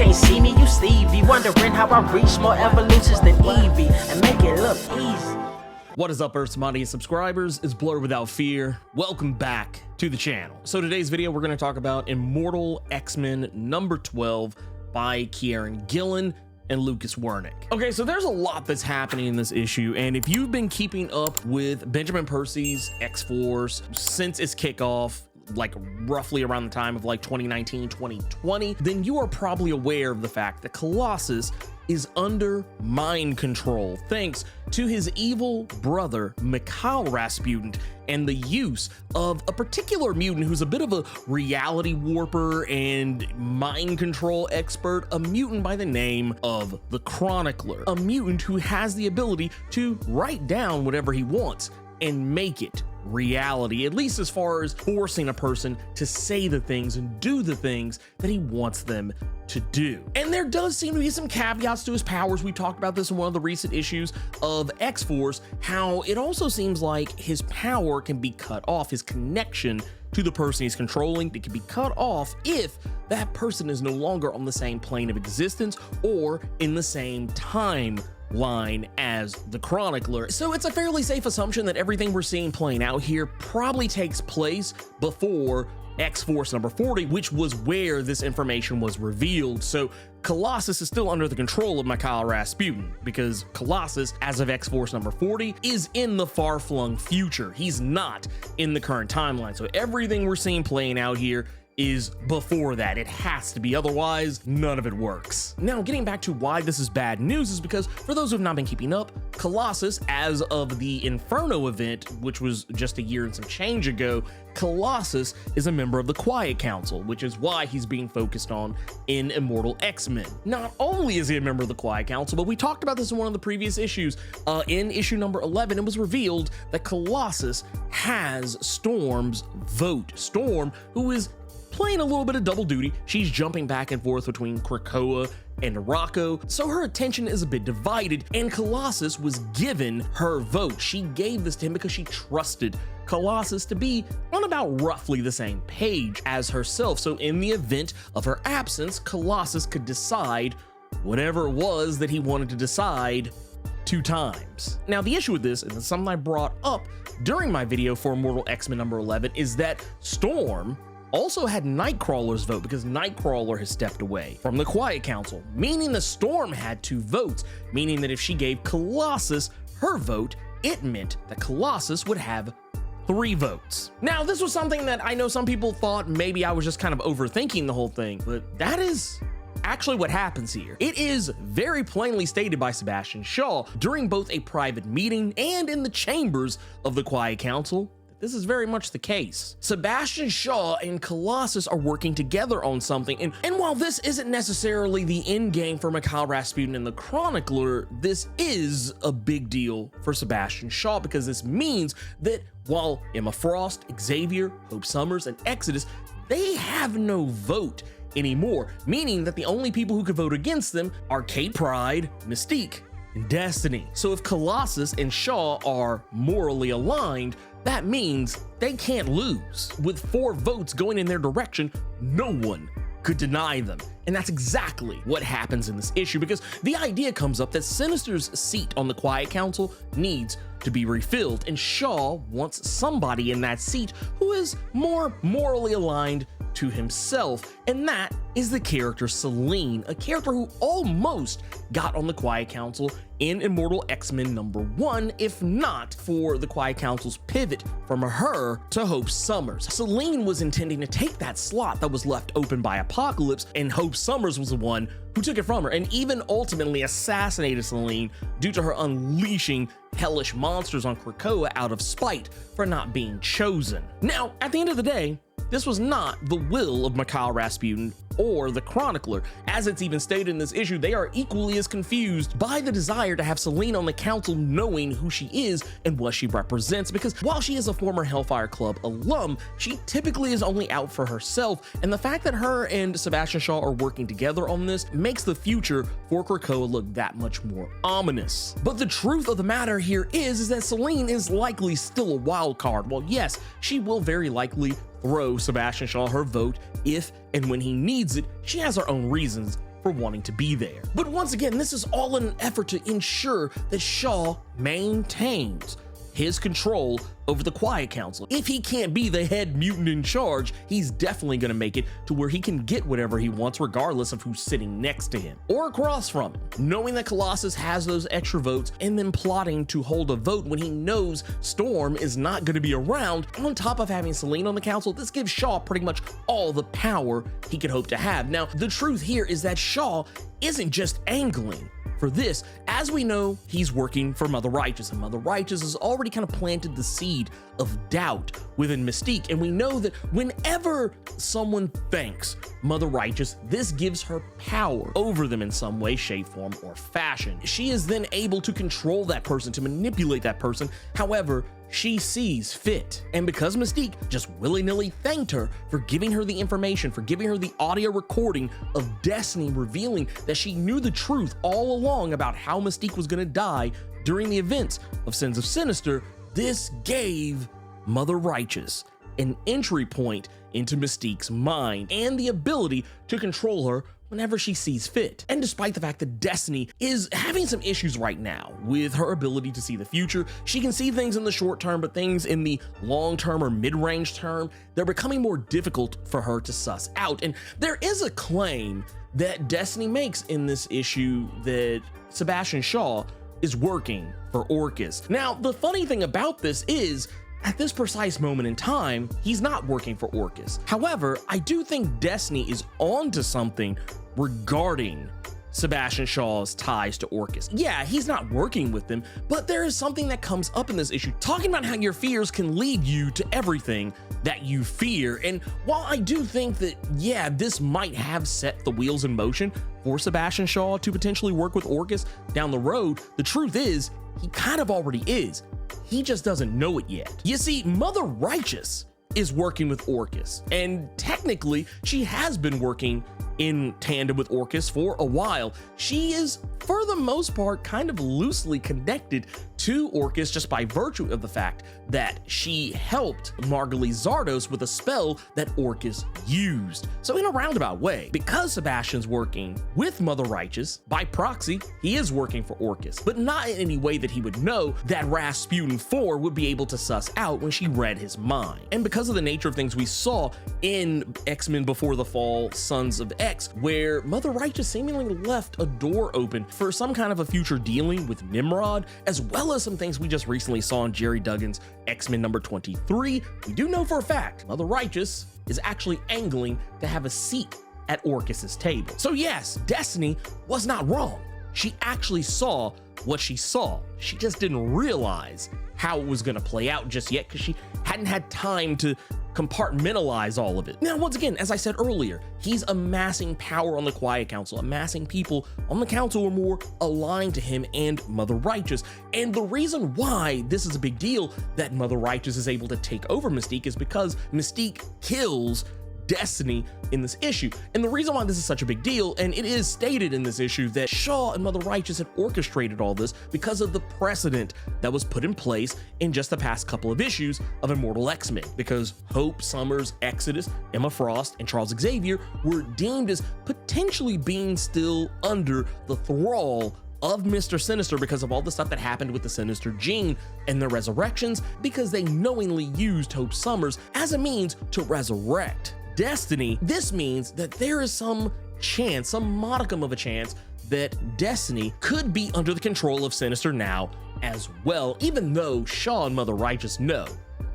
can't see me, you Stevie. Wondering how I reach more evolutions than Evie and make it look easy. What is up, Earth's mightiest subscribers? It's Blerd without fear. Welcome back to the channel. So today's video, we're going to talk about Immortal X-Men number 12 by Kieran Gillen and Lucas Wernick. Okay, so there's a lot that's happening in this issue, and if you've been keeping up with Benjamin Percy's X-Force since its kickoff, like roughly around the time of like 2019, 2020, then you are probably aware of the fact that Colossus is under mind control thanks to his evil brother Mikhail Rasputin and the use of a particular mutant who's a bit of a reality warper and mind control expert, a mutant by the name of the Chronicler, a mutant who has the ability to write down whatever he wants and make it reality, at least as far as forcing a person to say the things and do the things that he wants them to do. And there does seem to be some caveats to his powers. We talked about this in one of the recent issues of X-Force, how it also seems like his power can be cut off, his connection to the person he's controlling, it can be cut off if that person is no longer on the same plane of existence or in the same time line as the Chronicler. So it's a fairly safe assumption that everything we're seeing playing out here probably takes place before X-Force number 40, which was where this information was revealed. So Colossus is still under the control of Mikhail Rasputin, because Colossus, as of X-Force number 40, is in the far-flung future. He's not in the current timeline. So everything we're seeing playing out here is before that. It has to be, otherwise none of it works. Now, getting back to why this is bad news is because, for those who have not been keeping up, Colossus, as of the Inferno event, which was just a year and some change ago, Colossus is a member of the Quiet Council, which is why he's being focused on in Immortal X-Men. Not only is he a member of the Quiet Council, but we talked about this in one of the previous issues. In issue number 11, it was revealed that Colossus has Storm's vote. Storm, who is playing a little bit of double duty. She's jumping back and forth between Krakoa and Rocco, so her attention is a bit divided, and Colossus was given her vote. She gave this to him because she trusted Colossus to be on about roughly the same page as herself, so in the event of her absence, Colossus could decide whatever it was that he wanted to decide 2 times. Now, the issue with this, and it's something I brought up during my video for Immortal X-Men number 11, is that Storm also had Nightcrawler's vote, because Nightcrawler has stepped away from the Quiet Council, meaning the Storm had 2 votes, meaning that if she gave Colossus her vote, it meant that Colossus would have 3 votes. Now, this was something that I know some people thought maybe I was just kind of overthinking the whole thing, but that is actually what happens here. It is very plainly stated by Sebastian Shaw during both a private meeting and in the chambers of the Quiet Council. This is very much the case. Sebastian Shaw and Colossus are working together on something, and while this isn't necessarily the end game for Mikhail Rasputin and the Chronicler, this is a big deal for Sebastian Shaw, because this means that while Emma Frost, Xavier, Hope Summers, and Exodus, they have no vote anymore, meaning that the only people who could vote against them are Kate Pryde, Mystique, and Destiny. So if Colossus and Shaw are morally aligned, that means they can't lose. With 4 votes going in their direction, no one could deny them. And that's exactly what happens in this issue, because the idea comes up that Sinister's seat on the Quiet Council needs to be refilled, and Shaw wants somebody in that seat who is more morally aligned to himself, and that is the character Selene, a character who almost got on the Quiet Council in Immortal X-Men number 1, if not for the Quiet Council's pivot from her to Hope Summers. Selene was intending to take that slot that was left open by Apocalypse, and Hope Summers was the one who took it from her, and even ultimately assassinated Selene due to her unleashing hellish monsters on Krakoa out of spite for not being chosen. Now, at the end of the day, this was not the will of Mikhail Rasputin or the Chronicler. As it's even stated in this issue, they are equally as confused by the desire to have Selene on the council, knowing who she is and what she represents, because while she is a former Hellfire Club alum, she typically is only out for herself, and the fact that her and Sebastian Shaw are working together on this makes the future for Krakoa look that much more ominous. But the truth of the matter here is that Selene is likely still a wild card. Well, yes, she will very likely throw Sebastian Shaw her vote if and when he needs it. She has her own reasons for wanting to be there. But once again, this is all in an effort to ensure that Shaw maintains his control over the Quiet Council. If he can't be the head mutant in charge, he's definitely going to make it to where he can get whatever he wants regardless of who's sitting next to him or across from him. Knowing that Colossus has those extra votes and then plotting to hold a vote when he knows Storm is not going to be around, on top of having Selene on the council, this gives Shaw pretty much all the power he could hope to have. Now, the truth here is that Shaw isn't just angling for this. As we know, he's working for Mother Righteous, and Mother Righteous has already kind of planted the seed of doubt within Mystique, and we know that whenever someone thanks Mother Righteous, this gives her power over them in some way, shape, form, or fashion. She is then able to control that person, to manipulate that person however she sees fit. And because Mystique just willy-nilly thanked her for giving her the information, for giving her the audio recording of Destiny revealing that she knew the truth all along about how Mystique was gonna die during the events of Sins of Sinister, this gave Mother Righteous an entry point into Mystique's mind and the ability to control her whenever she sees fit. And despite the fact that Destiny is having some issues right now with her ability to see the future, she can see things in the short term, but things in the long term or mid-range term, they're becoming more difficult for her to suss out. And there is a claim that Destiny makes in this issue that Sebastian Shaw is working for Orchis. Now, the funny thing about this is, at this precise moment in time, he's not working for Orchis. However, I do think Destiny is onto something regarding Sebastian Shaw's ties to Orchis. Yeah, he's not working with them, but there is something that comes up in this issue, talking about how your fears can lead you to everything that you fear. And while I do think that, yeah, this might have set the wheels in motion for Sebastian Shaw to potentially work with Orchis down the road, the truth is, he kind of already is. He just doesn't know it yet. You see, Mother Righteous is working with Orchis, and technically she has been working in tandem with Orchis for a while. She is, for the most part, kind of loosely connected to Orchis just by virtue of the fact that she helped Margulis Zardos with a spell that Orchis used. So in a roundabout way, because Sebastian's working with Mother Righteous, by proxy, he is working for Orchis, but not in any way that he would know that Rasputin 4 would be able to suss out when she read his mind. And because of the nature of things we saw in X-Men Before the Fall, Sons of X, where Mother Righteous seemingly left a door open for some kind of a future dealing with Nimrod, as well as some things we just recently saw in Jerry Duggan's X-Men number 23, we do know for a fact Mother Righteous is actually angling to have a seat at Orchis's table. So yes, Destiny was not wrong. She actually saw what she saw. She just didn't realize how it was gonna play out just yet because she hadn't had time to compartmentalize all of it. Now, once again, as I said earlier, he's amassing power on the Quiet Council, amassing people on the council who are more aligned to him and Mother Righteous. And the reason why this is a big deal that Mother Righteous is able to take over Mystique is because Mystique kills Destiny in this issue. And the reason why this is such a big deal, and it is stated in this issue that Shaw and Mother Righteous had orchestrated all this because of the precedent that was put in place in just the past couple of issues of Immortal X-Men, because Hope, Summers, Exodus, Emma Frost, and Charles Xavier were deemed as potentially being still under the thrall of Mr. Sinister because of all the stuff that happened with the Sinister Gene and the resurrections, because they knowingly used Hope Summers as a means to resurrect Destiny. This means that there is some chance, some modicum of a chance, that Destiny could be under the control of Sinister now as well, even though Shaw and Mother Righteous know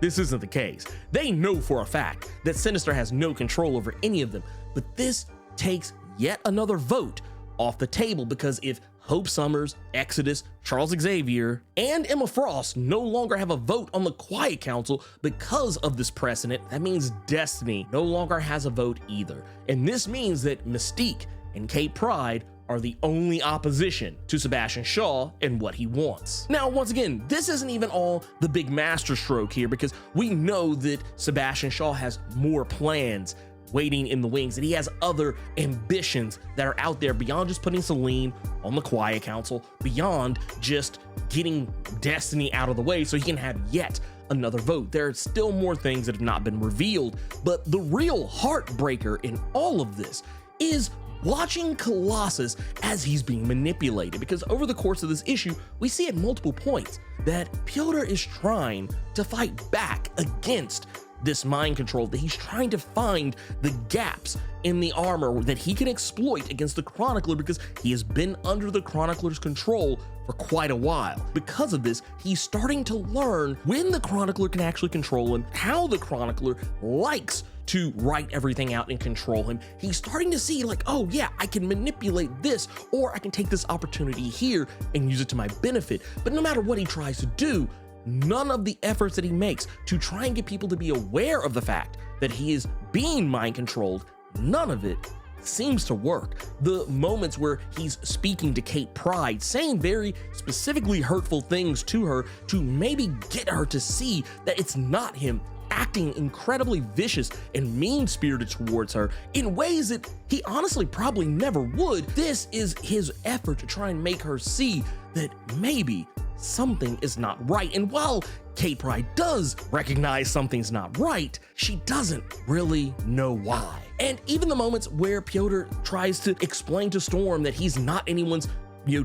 this isn't the case. They know for a fact that Sinister has no control over any of them, but this takes yet another vote off the table, because if Hope Summers, Exodus, Charles Xavier, and Emma Frost no longer have a vote on the Quiet Council because of this precedent, that means Destiny no longer has a vote either. And this means that Mystique and Kate Pryde are the only opposition to Sebastian Shaw and what he wants. Now, once again, this isn't even all the big masterstroke here, because we know that Sebastian Shaw has more plans waiting in the wings, and he has other ambitions that are out there beyond just putting Selene on the Quiet Council, beyond just getting Destiny out of the way so he can have yet another vote. There are still more things that have not been revealed, but the real heartbreaker in all of this is watching Colossus as he's being manipulated, because over the course of this issue, we see at multiple points that Pyotr is trying to fight back against this mind control, that he's trying to find the gaps in the armor that he can exploit against the Chronicler, because he has been under the Chronicler's control for quite a while. Because of this, he's starting to learn when the Chronicler can actually control him, how the Chronicler likes to write everything out and control him. He's starting to see like, oh yeah, I can manipulate this, or I can take this opportunity here and use it to my benefit. But no matter what he tries to do, none of the efforts that he makes to try and get people to be aware of the fact that he is being mind controlled, none of it seems to work. The moments where he's speaking to Kate Pryde, saying very specifically hurtful things to her to maybe get her to see that it's not him, acting incredibly vicious and mean-spirited towards her in ways that he honestly probably never would. This is his effort to try and make her see that maybe something is not right. And while Kate Pryde does recognize something's not right, she doesn't really know why. And even the moments where Pyotr tries to explain to Storm that he's not anyone's,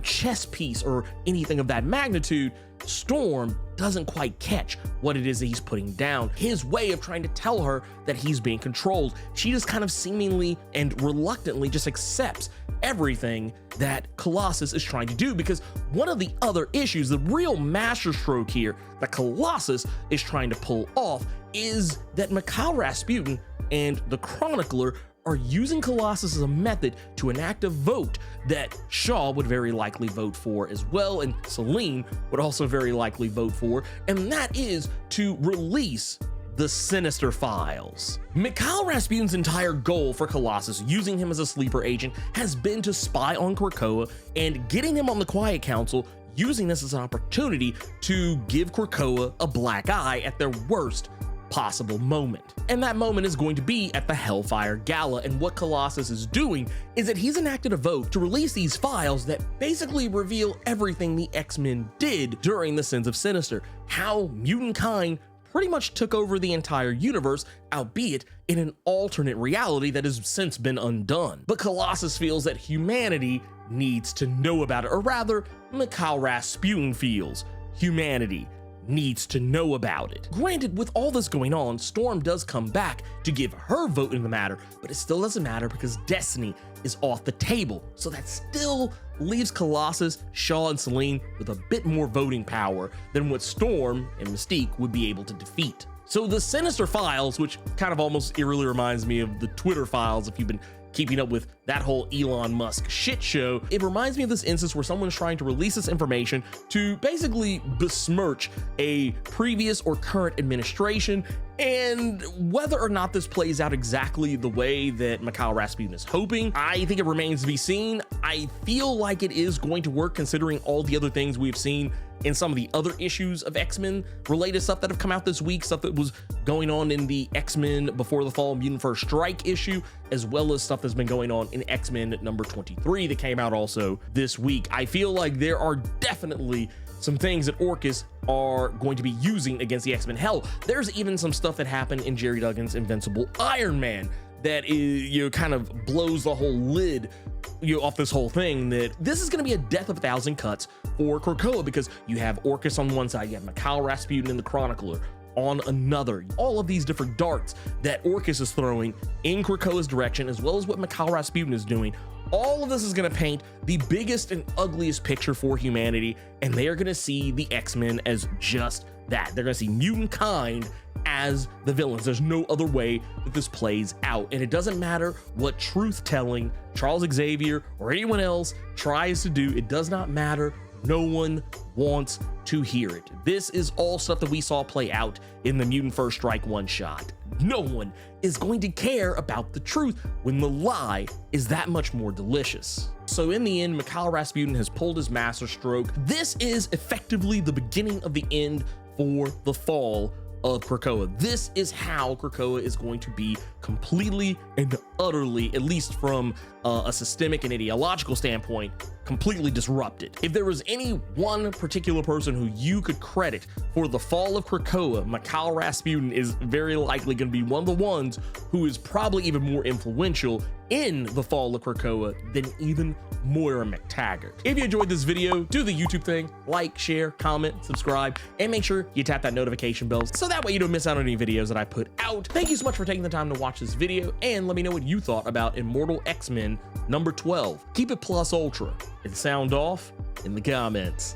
chess piece or anything of that magnitude, Storm doesn't quite catch what it is that he's putting down. His way of trying to tell her that he's being controlled, she just kind of seemingly and reluctantly just accepts everything that Colossus is trying to do, because one of the other issues, the real masterstroke here that Colossus is trying to pull off, is that Mikhail Rasputin and the Chronicler are using Colossus as a method to enact a vote that Shaw would very likely vote for as well, and Celine would also very likely vote for, and that is to release the Sinister Files. Mikhail Rasputin's entire goal for Colossus, using him as a sleeper agent, has been to spy on Krakoa and getting him on the Quiet Council, using this as an opportunity to give Krakoa a black eye at their worst possible moment. And that moment is going to be at the Hellfire Gala, and what Colossus is doing is that he's enacted a vote to release these files that basically reveal everything the X-Men did during the Sins of Sinister, how mutant kind pretty much took over the entire universe, albeit in an alternate reality that has since been undone. But Colossus feels that humanity needs to know about it, or rather, Mikhail Rasputin feels humanity needs to know about it. Granted, with all this going on, Storm does come back to give her vote in the matter, but it still doesn't matter because Destiny is off the table. So that still leaves Colossus, Shaw, and Celine with a bit more voting power than what Storm and Mystique would be able to defeat. So the Sinister Files, which kind of almost eerily reminds me of the Twitter files if you've been keeping up with that whole Elon Musk shit show, it reminds me of this instance where someone's trying to release this information to basically besmirch a previous or current administration, and whether or not this plays out exactly the way that Mikhail Rasputin is hoping, I think it remains to be seen. I feel like it is going to work considering all the other things we've seen in some of the other issues of X-Men related stuff that have come out this week, stuff that was going on in the X-Men Before the Fall Mutant First Strike issue, as well as stuff that's been going on in X-Men number 23 that came out also this week. I feel like there are definitely some things that Orcus are going to be using against the X-Men. Hell, there's even some stuff that happened in Jerry Duggan's Invincible Iron Man that is, kind of blows the whole lid off this whole thing, that this is going to be a death of a thousand cuts for Krakoa, because you have Orcus on one side, you have Mikhail Rasputin and the Chronicler on another. All of these different darts that Orcus is throwing in Krakoa's direction, as well as what Mikhail Rasputin is doing, all of this is going to paint the biggest and ugliest picture for humanity, and they are going to see the X-Men as just that. They're going to see mutant kind as the villains. There's no other way that this plays out, and it doesn't matter what truth-telling Charles Xavier or anyone else tries to do. It does not matter. No one wants to hear it. This is all stuff that we saw play out in the Mutant First Strike one-shot. No one is going to care about the truth when the lie is that much more delicious. So in the end, Mikhail Rasputin has pulled his masterstroke. This is effectively the beginning of the end for the fall of Krakoa. This is how Krakoa is going to be completely and utterly, at least from a systemic and ideological standpoint, completely disrupted. If there was any one particular person who you could credit for the fall of Krakoa, Mikhail Rasputin is very likely going to be one of the ones who is probably even more influential in the fall of Krakoa than even Moira McTaggart. If you enjoyed this video, do the YouTube thing, like, share, comment, subscribe, and make sure you tap that notification bell so that way you don't miss out on any videos that I put out. Thank you so much for taking the time to watch this video, and let me know what you thought about Immortal X-Men number 12. Keep it plus ultra and sound off in the comments.